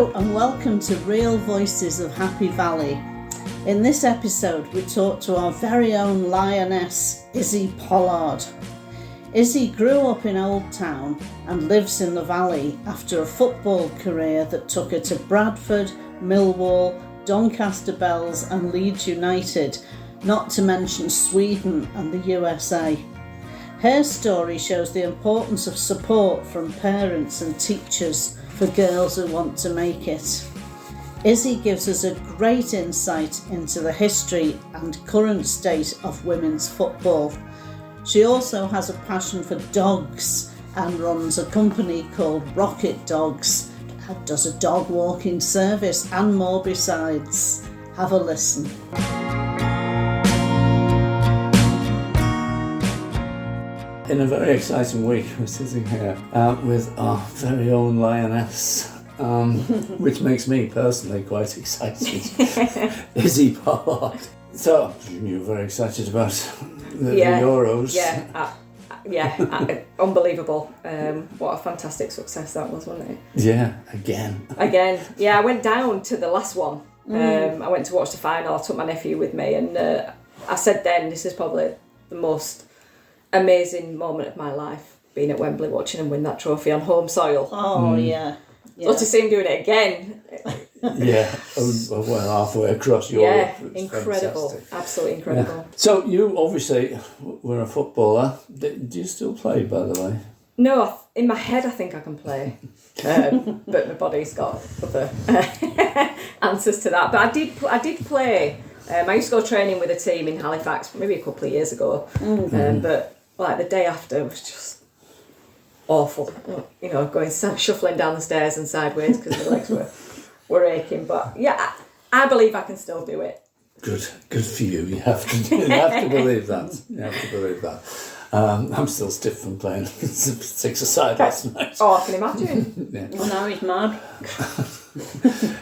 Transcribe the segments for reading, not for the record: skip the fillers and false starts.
Hello and welcome to Real Voices of Happy Valley. In this episode we talk to our very own Lioness, Issy Pollard. Issy grew up in Old Town and lives in the Valley after a football career that took her to Bradford, Millwall, Doncaster Bells and Leeds United, not to mention Sweden and the USA. Her story shows the importance of support from parents and teachers for girls who want to make it. Issy gives us a great insight into the history and current state of women's football. She also has a passion for dogs and runs a company called Rocket Dogz that does a dog walking service and more besides. Have a listen. In a very exciting week, we're sitting here with our very own Lioness, which makes me personally quite excited. Issy Pollard. So, you were very excited about the Euros. Unbelievable. What a fantastic success that was, wasn't it? Yeah, again. Yeah, I went down to the last one. I went to watch the final. I took my nephew with me, and I said then, this is probably the most amazing moment of my life, being at Wembley watching him win that trophy on home soil. Yeah. So to see him doing it again. Well, halfway across Europe. Yeah, incredible. Fantastic. Absolutely incredible. Yeah. So you obviously were a footballer. Do you still play, by the way? No, in my head I think I can play. But my body's got other answers to that. But I did play. I used to go training with a team in Halifax maybe a couple of years ago. But like the day after was just awful. You know, going shuffling down the stairs and sideways because my legs were aching. But yeah, I believe I can still do it. Good for you. You have to believe that. You have to believe that. I'm still stiff from playing 6-a-side last night. Oh, I can imagine. Yeah. Well, now he's mad.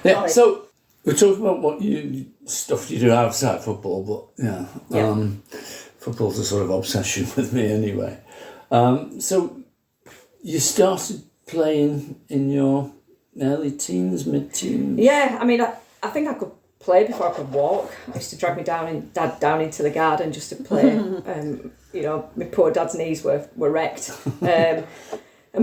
Yeah. So we're talking about what stuff you do outside football, but football's a sort of obsession with me anyway. So you started playing in your early teens, mid-teens? Yeah, I mean, I think I could play before I could walk. I used to drag my dad down into the garden just to play. My poor dad's knees were wrecked. And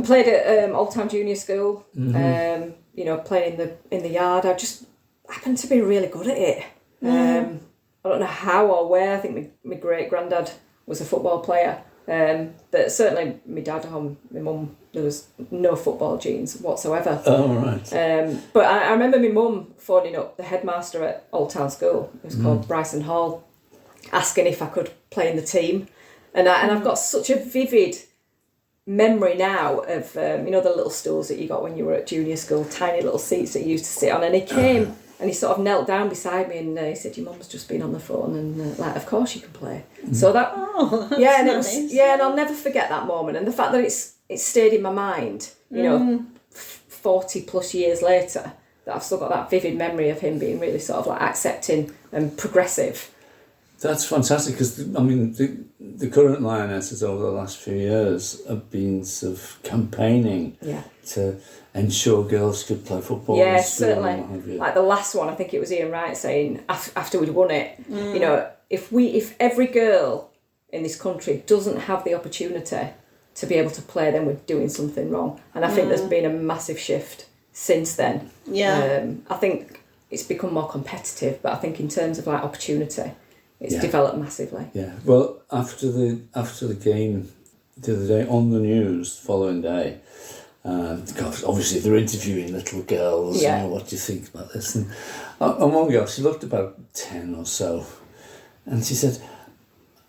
played at Old Town Junior School. Playing in the yard. I just happened to be really good at it. I don't know how or where. I think my great granddad was a football player. But certainly my dad and my mum, there was no football genes whatsoever. Oh, right. But I remember my mum phoning up the headmaster at Old Town School, it was called Bryson Hall, asking if I could play in the team. And I've got such a vivid memory now of, the little stools that you got when you were at junior school, tiny little seats that you used to sit on. And he came and he sort of knelt down beside me and he said, your mum's just been on the phone and of course you can play. So that, that's and it nice. was, and I'll never forget that moment. And the fact that it stayed in my mind, 40 plus years later, that I've still got that vivid memory of him being really sort of like accepting and progressive. That's fantastic because, the current Lionesses over the last few years have been sort of campaigning to ensure girls could play football. Yeah, certainly. Like the last one, I think it was Ian Wright saying, after we'd won it, if every girl in this country doesn't have the opportunity to be able to play, then we're doing something wrong. And I think there's been a massive shift since then. Yeah. I think it's become more competitive, but I think in terms of like opportunity, it's developed massively. Yeah. Well, after the game the other day on the news, following day, obviously they're interviewing little girls. Yeah. What do you think about this? And one girl, she looked about 10 or so, and she said,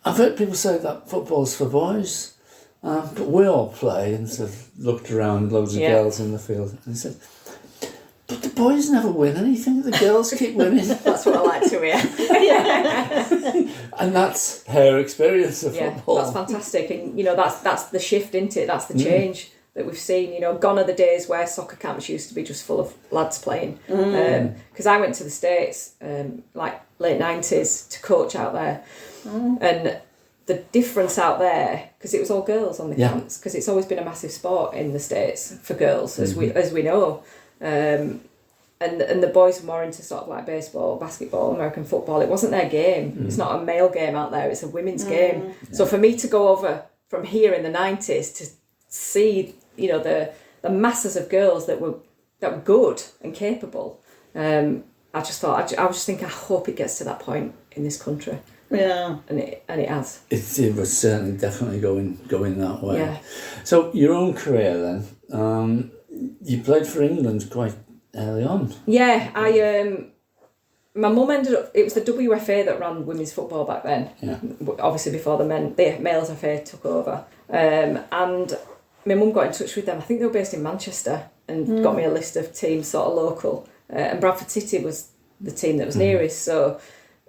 "I've heard people say that football's for boys, but we all play." And sort of looked around, loads of girls in the field, and said, "But the boys never win anything, the girls keep winning." That's what I like to hear. And that's her experience of football. That's fantastic. And, that's the shift, isn't it? That's the change that we've seen. Gone are the days where soccer camps used to be just full of lads playing. Because I went to the States, like late 90s, to coach out there. And the difference out there, because it was all girls on the camps, because it's always been a massive sport in the States for girls, as we know. and the boys were more into sort of like baseball, basketball, American football. It wasn't their game. It's not a male game out there. It's a women's game. So for me to go over from here in the 90s to see, you know, the masses of girls that were good and capable, I just thought, I was just thinking, I hope it gets to that point in this country. Yeah. And it has. It was certainly definitely going that way. Yeah. So your own career then, you played for England quite early on. Yeah, my mum ended up, it was the WFA that ran women's football back then. Yeah. Obviously before the males FA took over. And my mum got in touch with them. I think they were based in Manchester and got me a list of teams sort of local. And Bradford City was the team that was nearest. So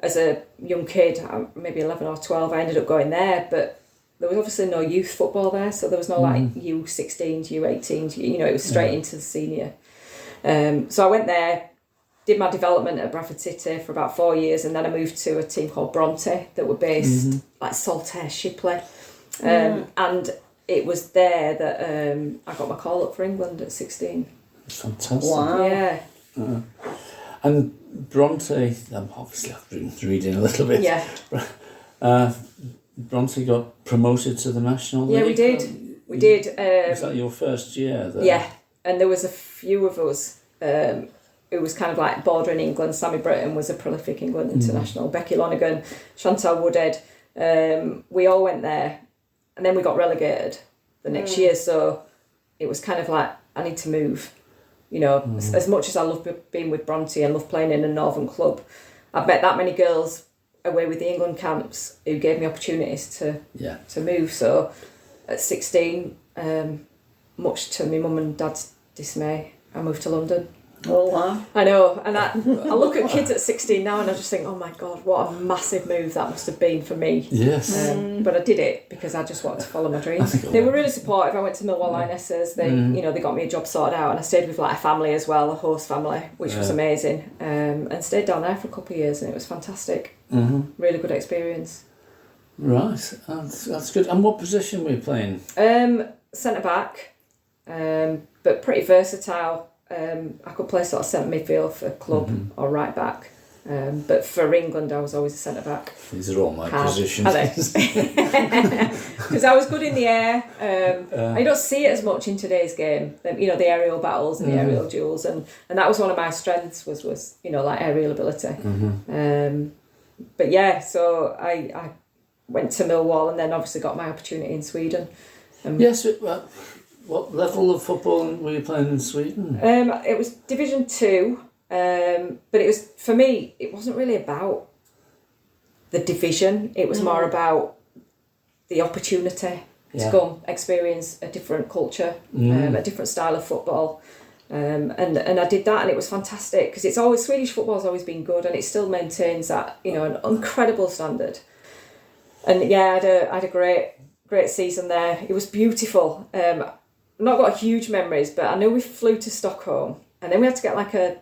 as a young kid, maybe 11 or 12, I ended up going there. But there was obviously no youth football there. So there was no like U16s, U18s. You know, it was straight into the senior. So I went there, did my development at Bradford City for about 4 years, and then I moved to a team called Bronte that were based like Saltaire, Shipley. And it was there that I got my call up for England at 16. Fantastic. Wow. Yeah. And Bronte, obviously I've been reading a little bit. Yeah. Bronte got promoted to the National League. Yeah, we did. We did. Was that your first year there? Yeah, and there was a few of us. It was kind of like bordering England. Sammy Britton was a prolific England international. Becky Lonergan, Chantal Woodhead. We all went there, and then we got relegated the next year. So it was kind of like, I need to move. You know, as much as I love being with Bronte and love playing in a northern club, I've met that many girls away with the England camps who gave me opportunities to move. So at 16, much to my mum and dad's dismay, I moved to London. Oh, wow. I know, and I look at kids at 16 now and I just think, oh my God, what a massive move that must have been for me. Yes. But I did it because I just wanted to follow my dreams. They were really supportive. I went to Millwall Lionesses. They, you know, they got me a job sorted out, and I stayed with like a family as well, a host family, which was amazing. And stayed down there for a couple of years, and it was fantastic. Really good experience. Right, that's good. And what position were you playing? Centre back, but pretty versatile. I could play sort of centre midfield for club or right back. But for England, I was always a centre back. These are all my positions. Because I was good in the air. I don't see it as much in today's game. You know, the aerial battles and the aerial duels, and that was one of my strengths. Was you know, like aerial ability. But yeah, so I went to Millwall and then obviously got my opportunity in Sweden. Yes. What level of football were you playing in Sweden? It was Division 2, but it was, for me, it wasn't really about the division. It was more about the opportunity to go and experience a different culture, a different style of football. And I did that, and it was fantastic because it's always, Swedish football's always been good, and it still maintains that, you know, an incredible standard. And yeah, I had a great season there. It was beautiful. Not got huge memories, but I know we flew to Stockholm, and then we had to get like a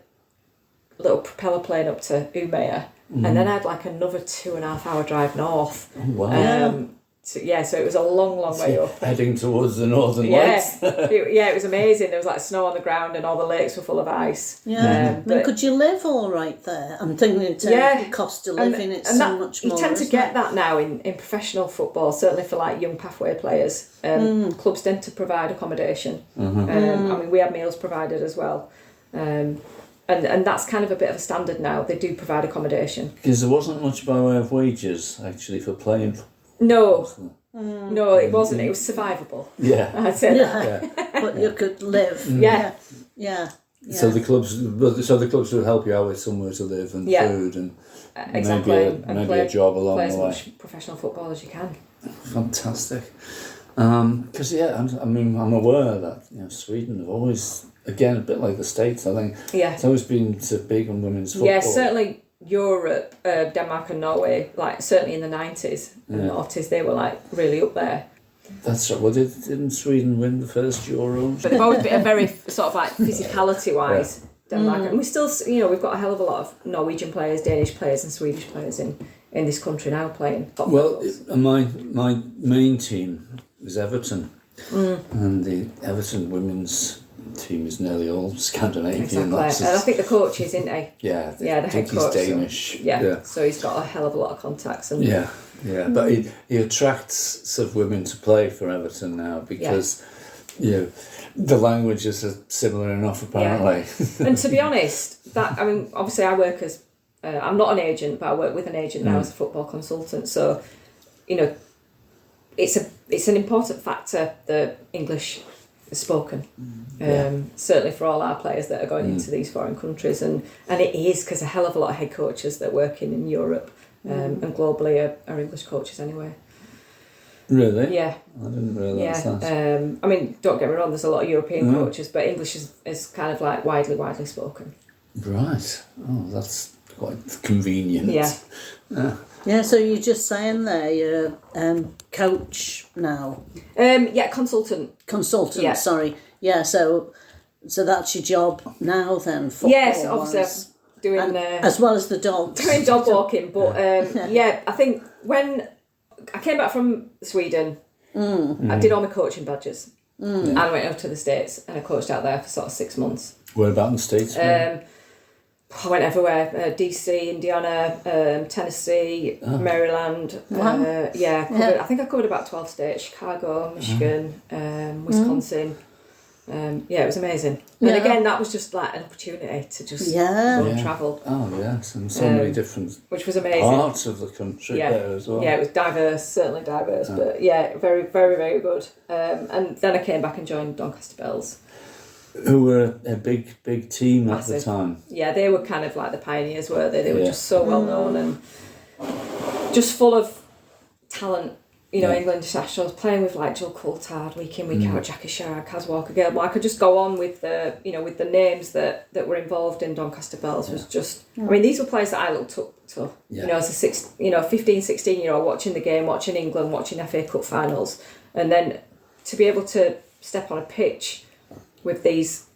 little propeller plane up to Umeå, and then I had like another 2.5 hour drive north. Oh, wow. So it was a long way up. Heading towards the Northern Lights. It was amazing. There was like snow on the ground and all the lakes were full of ice. Yeah. But could you live all right there? I'm thinking in terms of the cost of living, it's so much more. You tend to get that now in professional football, certainly for like young pathway players. Clubs tend to provide accommodation. I mean, we had meals provided as well. And that's kind of a bit of a standard now. They do provide accommodation. Because there wasn't much by way of wages, actually, for playing. No, it wasn't. It was survivable. Yeah. I'd say that. But you could live. Yeah. So the clubs would help you out with somewhere to live and food and exactly. maybe a job along play the as way. much professional football as you can. Fantastic. Because I'm aware that, you know, Sweden have always, again, a bit like the States, I think. Yeah. It's always been so big on women's football. Yeah, certainly Europe, Denmark and Norway, like certainly in the 90s and noughties, they were like really up there. That's right. Well, didn't Sweden win the first Euro? But they've always been a very sort of like physicality-wise, Denmark. And we still, you know, we've got a hell of a lot of Norwegian players, Danish players and Swedish players in this country now playing top levels. My main team was Everton. And the Everton women's team is nearly all Scandinavian. Exactly. That's And I think the coach is, isn't he? Yeah, The head he's coach. Danish. So he's got a hell of a lot of contacts. And But he attracts sort of women to play for Everton now because the languages are similar enough apparently. Yeah. And to be honest, obviously I work as I'm not an agent, but I work with an agent now as a football consultant. So, it's an important factor that English is spoken. Certainly for all our players that are going into these foreign countries, and it is because a hell of a lot of head coaches that are working in Europe and globally are English coaches anyway. Really? Yeah. I didn't realise that. Don't get me wrong, there's a lot of European coaches, but English is kind of like widely spoken. Right. Oh, that's quite convenient. Yeah. Yeah, so you're just saying there you're coach now. Consultant. Consultant, sorry. Yeah, so that's your job now then, Yes, obviously I'm doing... as well as the dogs. Doing dog walking, but I think when I came back from Sweden, I did all my coaching badges. And I went over to the States and I coached out there for sort of 6 months. Where about in the States? I went everywhere, DC, Indiana, Tennessee, Maryland. Wow. I think I covered about 12 states, Chicago, Michigan, Wisconsin. It was amazing. And again, that was just like an opportunity to just go and travel. Oh, yes, and so many different which was amazing. parts of the country there as well. Yeah, it was diverse, certainly diverse, but very, very, very good. And then I came back and joined Doncaster Bells. Who were a big team Massive. at the time. Yeah, they were kind of like the pioneers, weren't they? They were just so well known and just full of talent. England internationals playing with like Jill Coulthard week in, week out, Jackie Shark, Kaz Walker, Gale. Well, I could just go on with the with the names that were involved in Doncaster Bells. Was just these were players that I looked up to. As a 15, 16-year-old watching the game, watching England, watching FA Cup finals, and then to be able to step on a pitch with these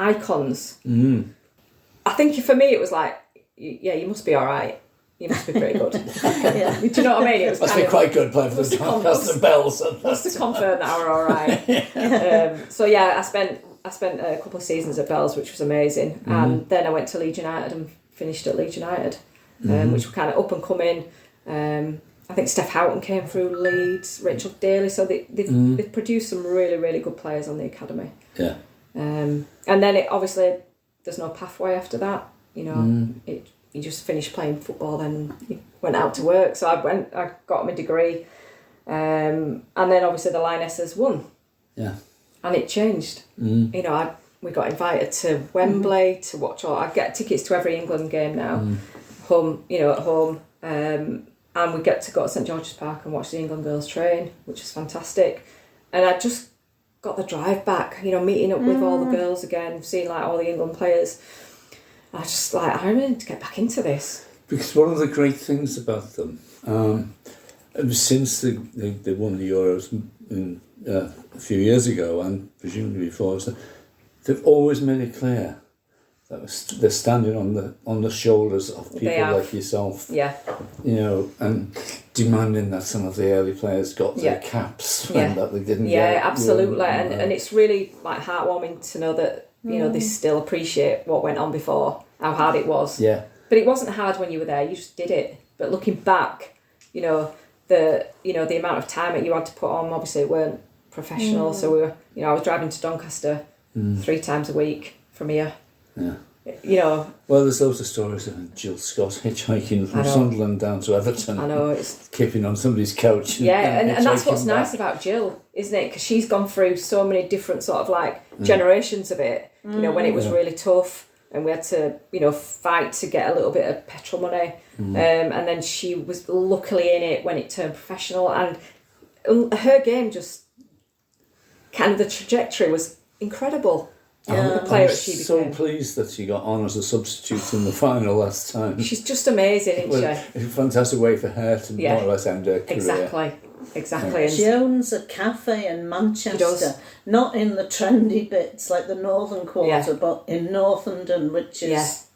icons. I think for me it was like, you must be all right. You must be pretty good. Do you know what I mean? It was must be quite good playing for the Doncaster Bells. Just to confirm that I were all right. I spent a couple of seasons at Bells, which was amazing, and then I went to Leeds United and finished at Leeds United, which were kind of up and coming. I think Steph Houghton came through Leeds, Rachel Daly, so they've produced some really, really good players on the academy. Yeah. And then obviously there's no pathway after that. You just finished playing football, then you went out to work. So I got my degree, and then obviously the Lionesses won. Yeah. And it changed. We got invited to Wembley to watch I get tickets to every England game now, at home. And we get to go to St George's Park and watch the England girls train, which is fantastic. And I just got the drive back, meeting up with all the girls again, seeing like all the England players. I just I really need to get back into this. Because one of the great things about them, since they won the Euros a few years ago, and presumably before, they've always made it clear that they're standing on the shoulders of people like yourself. Yeah. And demanding that some of the early players got their caps and that they didn't. Yeah, absolutely. And it's really heartwarming to know that they still appreciate what went on before, how hard it was. Yeah. But it wasn't hard when you were there, you just did it. But looking back, the amount of time that you had to put on, obviously it weren't professional. So we were, I was driving to Doncaster 3 times a week from here. Yeah. Well, there's loads of stories of Jill Scott hitchhiking from Sunderland down to Everton. I know, it's keeping on somebody's couch. And that's what's nice about Jill, isn't it? Because she's gone through so many different sort of generations of it. When it was really tough and we had to, fight to get a little bit of petrol money. And then she was luckily in it when it turned professional, and her game just kind of the trajectory was incredible. The player I'm so pleased that she got on as a substitute in the final last time. She's just amazing, isn't she? It's a fantastic way for her to more or less end her career. Exactly. exactly. She owns a cafe in Manchester, not in the trendy bits like the northern quarter, but in Northenden, which is,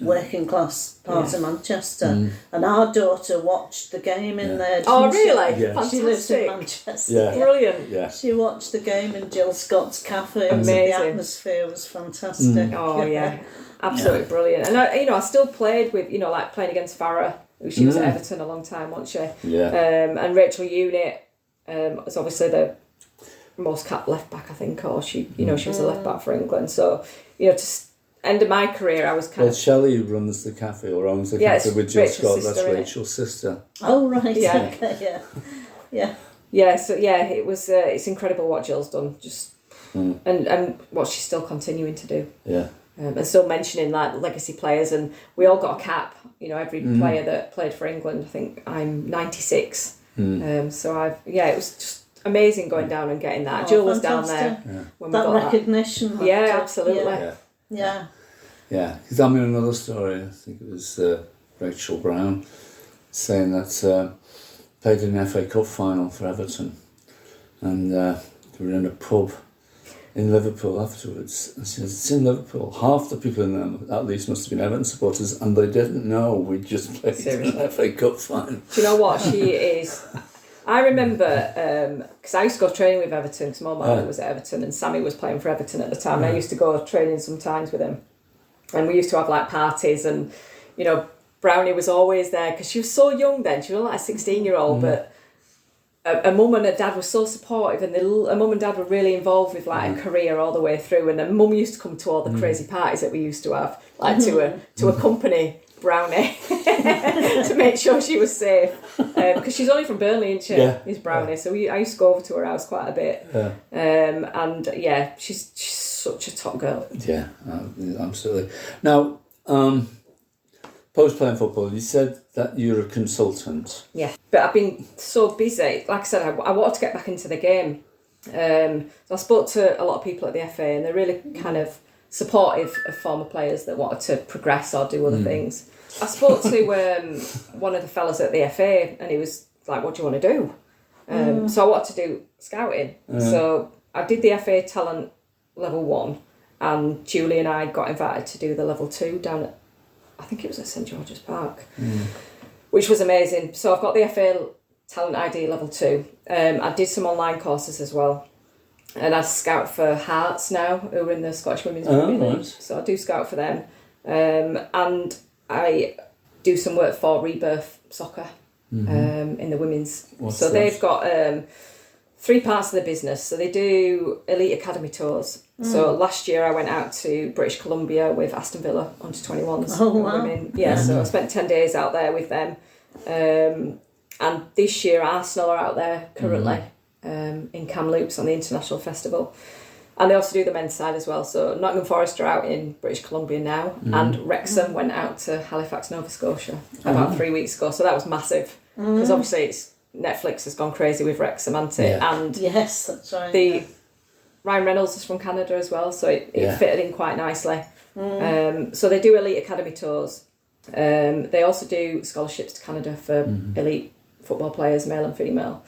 working class part of Manchester. And our daughter watched the game in there. Oh, really? Yeah. Fantastic. She lives in Manchester. Yeah. Brilliant. Yeah. She watched the game in Jill Scott's cafe. Amazing. The atmosphere was fantastic. Oh, yeah. Absolutely brilliant. And I still played with, like playing against Farah. She was at Everton a long time, wasn't she? Yeah. And Rachel Unit was obviously the most capped left back, I think, or she was a left back for England. So, to end of my career, I was kind of. Shelley runs the cafe or owns the cafe with Jill Scott. That's Rachel's sister. Oh, right. Yeah. Okay, yeah. Yeah, so it was. It's incredible what Jill's done, just and what she's still continuing to do. Yeah. And still mentioning like legacy players, and we all got a cap. Every player that played for England. I think I'm 96. So it was just amazing going down and getting that. Jill was down there when we that got recognition. that. Yeah, absolutely. Yeah. Yeah, because I mean another story. I think it was Rachel Brown saying that played in an FA Cup final for Everton, and they were in a pub in Liverpool afterwards. And she said, "It's in Liverpool. Half the people in there at least must have been Everton supporters, and they didn't know we just played in an FA Cup final." Do you know what she is? I remember because I used to go training with Everton because my mum was at Everton and Sammy was playing for Everton at the time. And I used to go training sometimes with him, and we used to have like parties, and Brownie was always there because she was so young then. She was like a 16-year-old, but her mum and her dad were so supportive, and her mum and dad were really involved with like a career all the way through. And her mum used to come to all the crazy parties that we used to have, like to accompany Brownie to make sure she was safe, because she's only from Burnley, isn't she? Is Brownie. So I used to go over to her house quite a bit. And she's such a top girl. Yeah, absolutely. Now, post playing football, you said that you're a consultant. Yeah, but I've been so busy. Like I said, I wanted to get back into the game. So I spoke to a lot of people at the FA, and they're really kind of supportive of former players that wanted to progress or do other things. I spoke to one of the fellas at the FA, and he was like, "What do you want to do?" So I wanted to do scouting. So I did the FA Talent Level 1, and Julie and I got invited to do the Level 2 down at, I think it was at St George's Park, which was amazing. So I've got the FA Talent ID Level 2. I did some online courses as well. And I scout for Hearts now, who are in the Scottish Women's Premier League. Right. So I do scout for them. And I do some work for Rebirth Soccer in the women's. So they've got 3 parts of the business. So they do elite academy tours. So last year I went out to British Columbia with Aston Villa under 21s. Oh, wow. Women. Yeah, so I spent 10 days out there with them. And this year Arsenal are out there currently. In Kamloops on the International Festival, and they also do the men's side as well. So Nottingham Forest are out in British Columbia now, and Wrexham went out to Halifax, Nova Scotia about 3 weeks ago. So that was massive because obviously Netflix has gone crazy with Wrexham, hasn't it? Yeah. And Yes, that's right. Ryan Reynolds is from Canada as well, so it fitted in quite nicely. So they do elite academy tours. They also do scholarships to Canada for elite football players, male and female.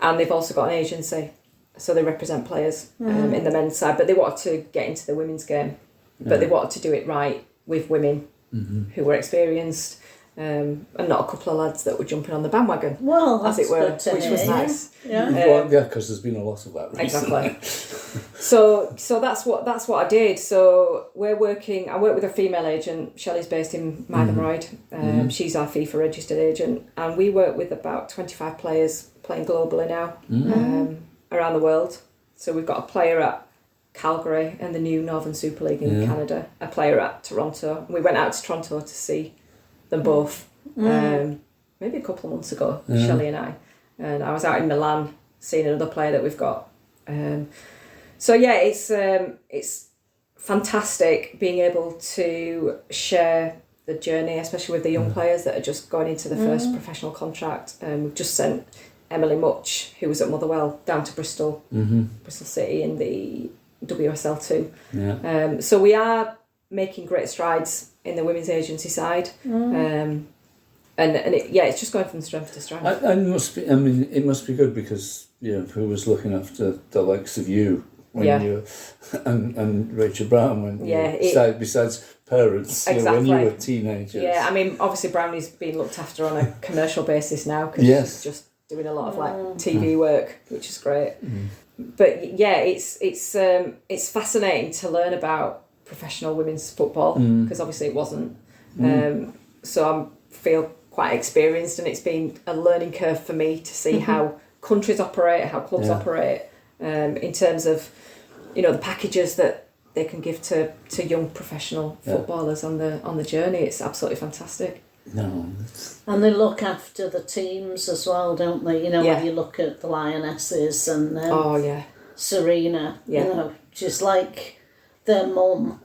And they've also got an agency, so they represent players in the men's side. But they wanted to get into the women's game, but they wanted to do it right with women who were experienced, and not a couple of lads that were jumping on the bandwagon, Well, as that's it were, good to which was hear. nice. Yeah. Because there's been a lot of that recently. Exactly. So that's what I did. So I work with a female agent. Shelley's based in Mytholmroyd. She's our FIFA registered agent, and we work with about 25 players playing globally now around the world. So we've got a player at Calgary in the new Northern Super League in Canada, a player at Toronto. We went out to Toronto to see them both maybe a couple of months ago, Shelley and I. And I was out in Milan seeing another player that we've got. So yeah, it's fantastic being able to share the journey, especially with the young players that are just going into the first professional contract. We've just sent Emily Much, who was at Motherwell, down to Bristol City in the WSL2. Yeah. So we are making great strides in the women's agency side. And it's just going from strength to strength. It must be good because who was looking after the likes of you when you and Rachel Brown when you started, besides parents, when you were teenagers. Yeah, I mean, obviously Brownie's being looked after on a commercial basis now because she's just doing a lot of like TV work, which is great. But yeah, it's fascinating to learn about professional women's football because obviously it wasn't. So I feel quite experienced, and it's been a learning curve for me to see how countries operate, how clubs operate, in terms of the packages that they can give to young professional footballers on the journey. It's absolutely fantastic. And they look after the teams as well, don't they? When you look at the Lionesses and Serena, she's like their mum.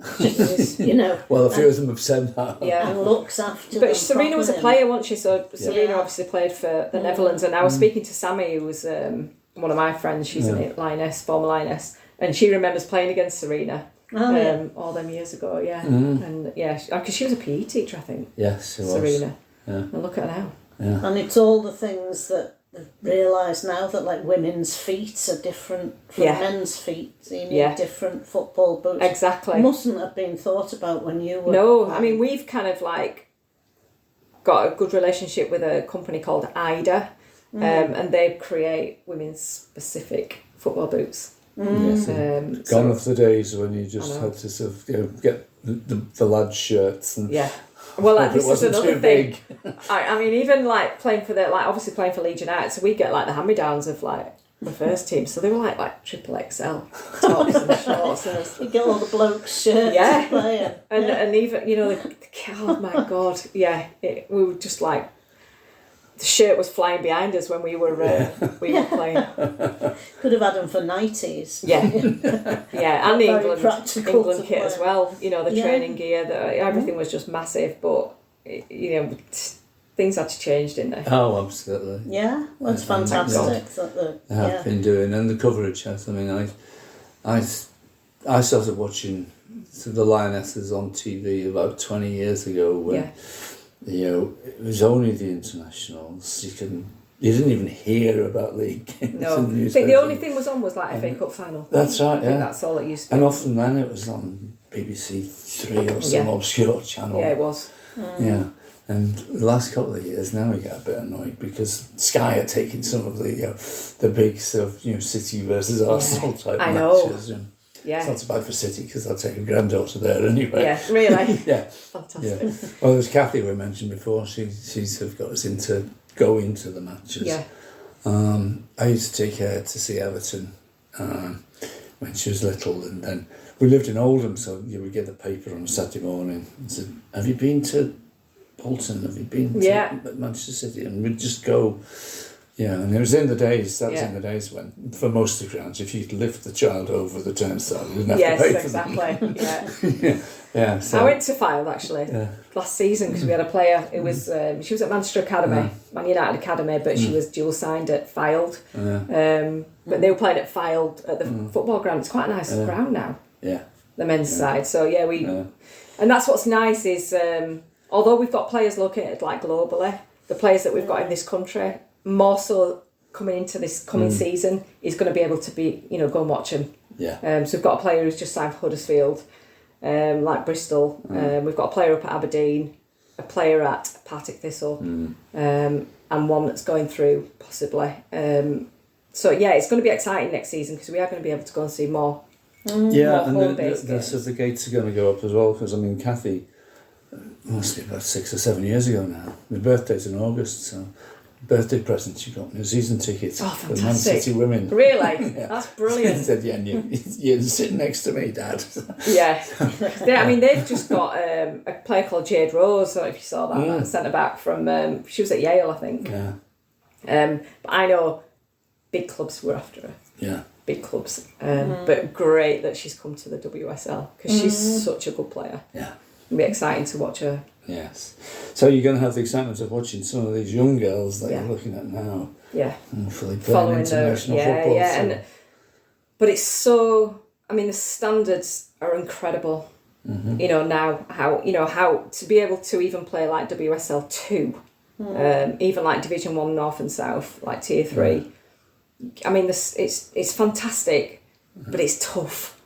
Well, a few of them have said that. Yeah, and looks after But them Serena was a player, wasn't she? So Serena obviously played for the Netherlands, and I was speaking to Sammy, who was one of my friends. She's a Lioness, former Lioness, and she remembers playing against Serena. All them years ago, and because she was a PE teacher, I think. Yes, she was. Serena. And look at her now. And it's all the things that they've realised now that like women's feet are different from men's feet. So you need different football boots. Exactly. Mustn't have been thought about when you were. No, I mean we've kind of like got a good relationship with a company called Ida, and they create women's specific football boots. Gone off the days when you just had to sort of get the lads' shirts and well, this is another thing. I mean, even like playing for obviously playing for Legion Out, so we get like the hand-me-downs of like the first team, so they were like triple XL tops and shorts. You get all the blokes' shirts to play and even oh my god, we were just like. The shirt was flying behind us when we were playing. Could have had them for 90s. And the England kit as well. The training gear, everything was just massive. But things had to change, didn't they? Oh, absolutely. Yeah, well, it's fantastic that they have been doing, and the coverage has. I mean, I started watching the Lionesses on TV about 20 years ago when. It was only the internationals. You didn't even hear about league games. No, I think the only thing was on was like FA Cup final. That's right. That's all it used to be. And often then it was on BBC Three or some obscure channel. Yeah, it was. Yeah, and the last couple of years now we get a bit annoyed because Sky are taking some of the big sort of City versus Arsenal type matches. Yeah. It's not so bad for City because I'll take a granddaughter there anyway. Yeah, really? Fantastic. Yeah. Well, there's Kathy we mentioned before. She's got us into going to the matches. Yeah. I used to take her to see Everton when she was little, and then we lived in Oldham, so you would get the paper on a Saturday morning and said, "Have you been to Bolton? Have you been to Manchester City?" And we'd just go. Yeah, and it was in the days, when, for most of the grounds, if you'd lift the child over the turnstile, you didn't have to pay for them. Yeah. So, I went to Fylde, actually, last season, because we had a player, it was, she was at Manchester Academy, Man United Academy, but she was dual signed at Fylde. But they were playing at Fylde, at the football ground. It's quite a nice ground now, the men's side. So, and that's what's nice is, although we've got players located, like, globally, the players that we've got in this country, more so coming into this coming season is going to be able to be go and watch them. So we've got a player who's just signed for Huddersfield, like Bristol. We've got a player up at Aberdeen, a player at Partick Thistle, and one that's going through possibly. So it's going to be exciting next season because we are going to be able to go and see more. And the gates are going to go up as well because Kathy must be about 6 or 7 years ago now. My birthday's in August, so. Birthday present she got me season tickets for Man City women. Really? That's brilliant. She said, you're sitting next to me, Dad. I mean, they've just got a player called Jade Rose, I don't know if you saw that, centre back from, she was at Yale, I think. But I know big clubs were after her. Yeah. Big clubs. But great that she's come to the WSL because she's such a good player. Yeah. It'll be exciting to watch her. Yes. So you're going to have the excitement of watching some of these young girls that you're looking at now. Yeah. Hopefully playing international football. But it's so... I mean, the standards are incredible. Now how to be able to even play like WSL 2 even like Division 1 North and South, like Tier 3. I mean, it's fantastic, but it's tough.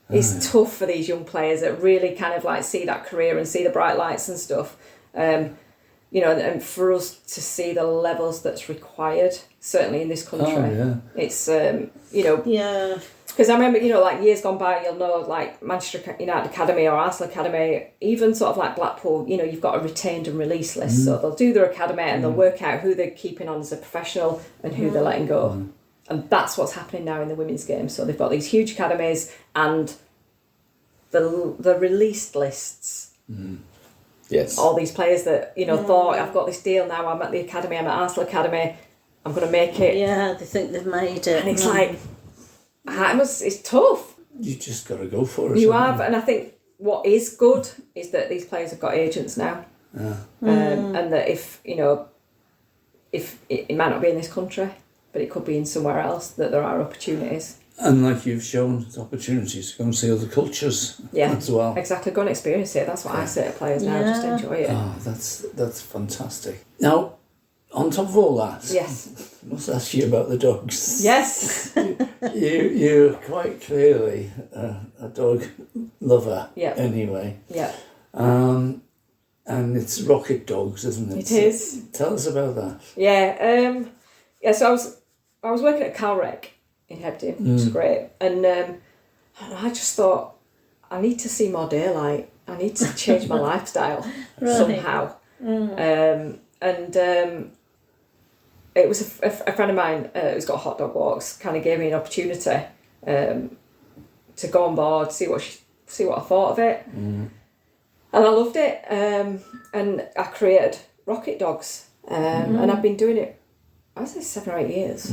It's tough for these young players that really kind of like see that career and see the bright lights and stuff. You know, and for us to see the levels that's required, certainly in this country, it's, you know... Yeah. Because I remember, you know, like years gone by, you'll know, like Manchester United Academy or Arsenal Academy, even sort of like Blackpool, you know, you've got a retained and release list. So they'll do their academy and they'll work out who they're keeping on as a professional and who they're letting go. And that's what's happening now in the women's game. So they've got these huge academies and the released lists. Yes. All these players that, you know, thought, I've got this deal now, I'm at the academy, I'm at Arsenal Academy, I'm going to make it. Yeah, they think they've made it. And it's like... It's tough. You just got to go for it. You have, and I think what is good is that these players have got agents now, and that if you know, if it might not be in this country, but it could be in somewhere else, that there are opportunities. And like you've shown, opportunities to go and see other cultures as well. Exactly, go and experience it. That's what I say to players now. Just enjoy it. Oh, that's fantastic. Now, on top of all that, yes, I must ask you about the dogs. Yes, you're quite clearly a dog lover. Yeah. Anyway. Yeah. And it's Rocket Dogz, isn't it? It is. Tell us about that. Yeah. Yeah. So I was working at Calrec in Hebden, which was great, and I just thought I need to see more daylight. I need to change my lifestyle somehow. It was a friend of mine who's got Hot Dog Walks, kind of gave me an opportunity to go on board, see what I thought of it, and I loved it. And I created Rocket Dogz, and I've been doing it, I'd say 7 or 8 years.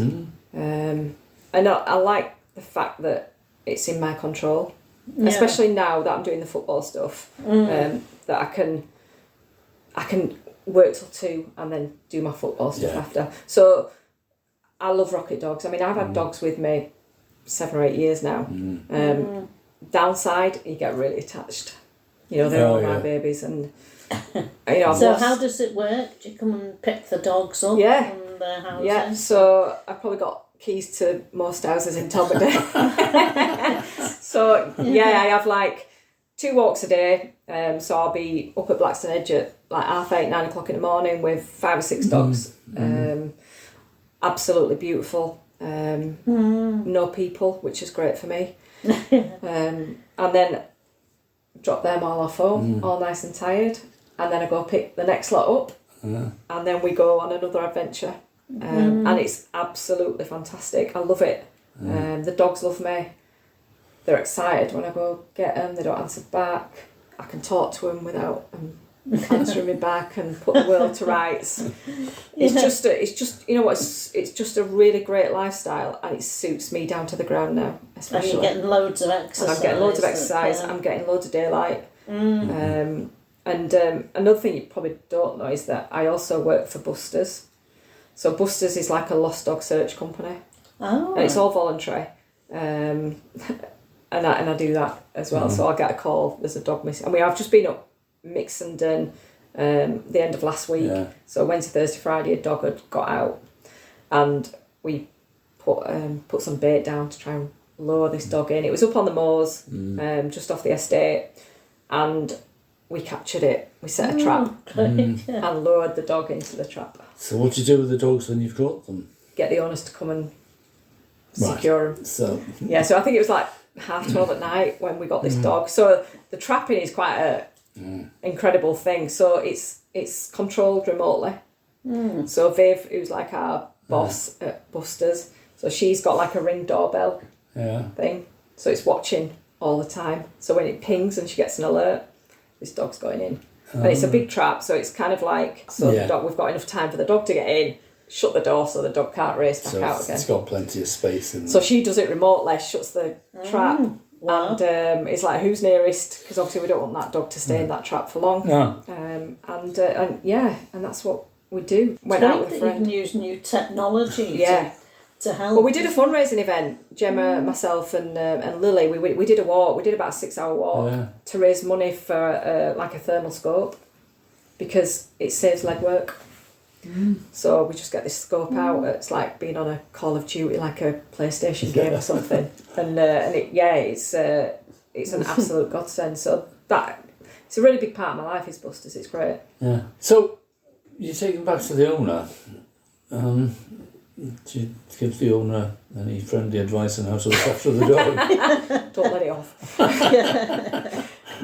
And I like the fact that it's in my control, especially now that I'm doing the football stuff, that I can work till 2 and then do my football stuff after. So I love Rocket Dogz. I mean, I've had dogs with me 7 or 8 years now. Downside, you get really attached. You know, they're all my babies, and you know. So how does it work? Do you come and pick the dogs up from their houses? Yeah. So I've probably got keys to most houses in Talbot. So I have like 2 walks a day. So I'll be up at Blackstone Edge at like 8:30, 9 o'clock in the morning with 5 or 6 dogs. Absolutely beautiful. No people, which is great for me. And then drop them all off home, all nice and tired. And then I go pick the next lot up. And then we go on another adventure. And it's absolutely fantastic. I love it. The dogs love me. They're excited when I go get them. They don't answer back. I can talk to them without them answering me back and put the world to rights. It's just you know what? It's just a really great lifestyle, and it suits me down to the ground now. Especially, and you're getting loads of exercise. And I'm getting loads of exercise. I'm getting loads of daylight. And another thing you probably don't know is that I also work for Busters. So Busters is like a lost dog search company. Oh. And it's all voluntary. And I do that as well. So I'll get a call, there's a dog missing. I mean, I've just been up Mixenden the end of last week. Yeah. So Wednesday, Thursday, Friday, a dog had got out, and we put some bait down to try and lure this dog in. It was up on the moors, just off the estate, and we captured it. We set a trap and lured the dog into the trap. So what do you do with the dogs when you've caught them? Get the owners to come and secure them. So I think it was like 12:30 at night when we got this dog. So the trapping is quite a incredible thing. So it's controlled remotely. So Viv, who's like our boss at Busters, so she's got like a Ring doorbell thing. So it's watching all the time. So when it pings and she gets an alert, this dog's going in. And it's a big trap, so it's kind of like the dog. We've got enough time for the dog to get in, shut the door so the dog can't race back out again. It's got plenty of space in there. So she does it remotely, shuts the trap, and it's like who's nearest, because obviously we don't want that dog to stay in that trap for long. And that's what we do. Went out with a friend. You can use new technology to help. Well, we did a fundraising event, Gemma, myself and Lily. We did a walk. We did about a 6-hour walk to raise money for like a thermal scope, because it saves leg work. So we just get this scope out. It's like being on a Call of Duty, like a PlayStation game or something. And it's an absolute godsend. So that it's a really big part of my life is Busters. It's great. Yeah. So you take them back to the owner. Do you give the owner any friendly advice on how to look after the dog? Don't let it off.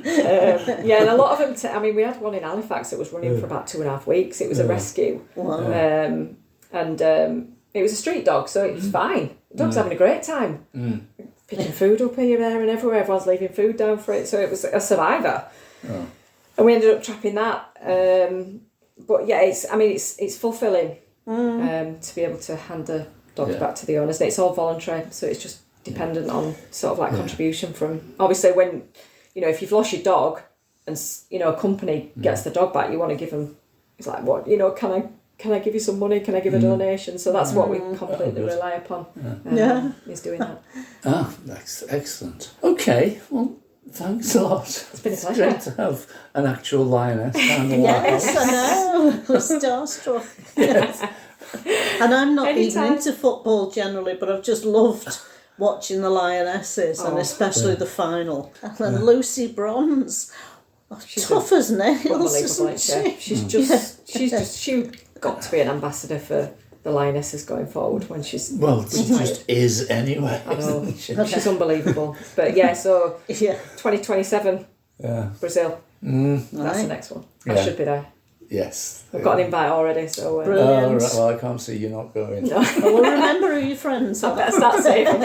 And a lot of them. We had one in Halifax that was running for about 2.5 weeks. It was a rescue. Wow. It was a street dog, so it was fine. The dog's having a great time. Picking food up here, there and everywhere. Everyone's leaving food down for it. So it was a survivor. Oh. And we ended up trapping that. But yeah, it's fulfilling to be able to hand the dogs back to the owners. And it's all voluntary, so it's just dependent on sort of like contribution from... Obviously, when, if you've lost your dog and, a company gets the dog back, you want to give them... It's like, what, can I give you some money? Can I give a donation? So that's what we completely rely upon, is doing that. That's excellent. Okay, well, thanks a lot. It's been a pleasure. Great to have an actual lioness down the Yes, I know. We're starstruck. Yes. And I'm not Anytime. even into football generally, but I've just loved watching the Lionesses and especially the final. And then Lucy Bronze. She's tough as nails, Unbelievable, isn't she? She got to be an ambassador for the Lionesses going forward when she's... Well, she just is anyway. I know. Isn't she? She's unbelievable. But yeah, so 2027, Brazil. That's the next one. I should be there. Yes. I've got an invite already, so... Brilliant. Right, well, I can't see you not going. No. Well, remember who your friends I are. better start saving.